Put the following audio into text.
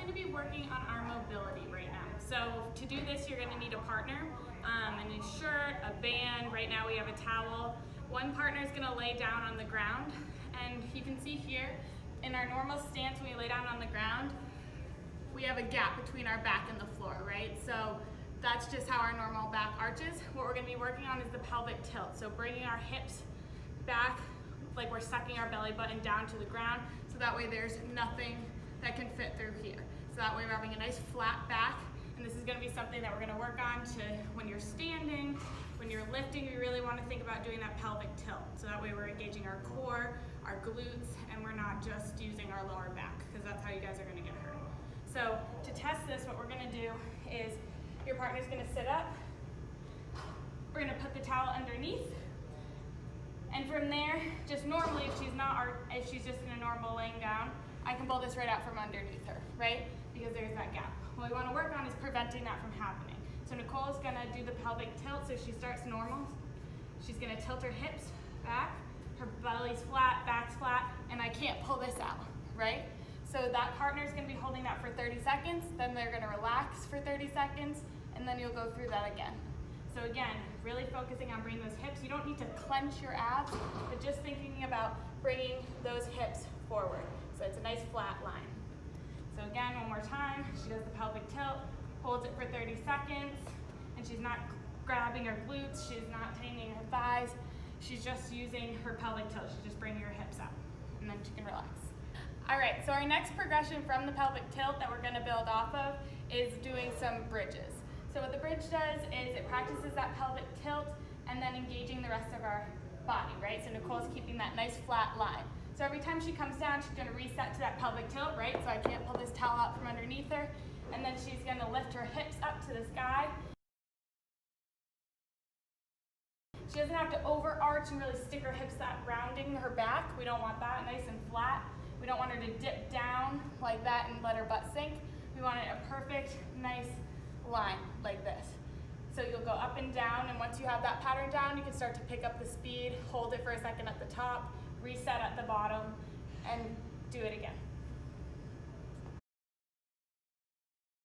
going to be working on our mobility right now. So to do this, you're going to need a partner, a shirt, a band. Right now we have a towel. One partner is going to lay down on the ground, and you can see here in our normal stance when we lay down on the ground, we have a gap between our back and the floor, right? So that's just how our normal back arches. What we're going to be working on is the pelvic tilt. So bringing our hips back like we're sucking our belly button down to the ground, so that way there's nothing that can fit through here. So that way we're having a nice flat back, and this is going to be something that we're going to work on to when you're standing, when you're lifting. You really want to think about doing that pelvic tilt, so that way we're engaging our core, our glutes, and we're not just using our lower back, because that's how you guys are going to get hurt. So to test this, what we're going to do is your partner's going to sit up. We're going to put the towel underneath. And from there, just normally, if she's just in a normal laying down, I can pull this right out from underneath her, right? Because there's that gap. What we want to work on is preventing that from happening. So Nicole's going to do the pelvic tilt, so she starts normal. She's going to tilt her hips back, her belly's flat, back's flat, and I can't pull this out, right? So that partner's going to be holding that for 30 seconds, then they're going to relax for 30 seconds, and then you'll go through that again. So again, really focusing on bringing those hips. You don't need to clench your abs, but just thinking about bringing those hips forward. So it's a nice flat line. So again, one more time, she does the pelvic tilt, holds it for 30 seconds, and she's not grabbing her glutes, she's not tightening her thighs, she's just using her pelvic tilt. She's just bringing her hips up, and then she can relax. All right, so our next progression from the pelvic tilt that we're gonna build off of is doing some bridges. So what the bridge does is it practices that pelvic tilt and then engaging the rest of our body, right? So Nicole's keeping that nice flat line. So every time she comes down, she's gonna reset to that pelvic tilt, right? So I can't pull this towel out from underneath her. And then she's gonna lift her hips up to the sky. She doesn't have to overarch and really stick her hips out, rounding her back. We don't want that, nice and flat. We don't want her to dip down like that and let her butt sink. We want it a perfect, nice line like this. So you'll go up and down, and once you have that pattern down, you can start to pick up the speed, hold it for a second at the top, reset at the bottom, and do it again.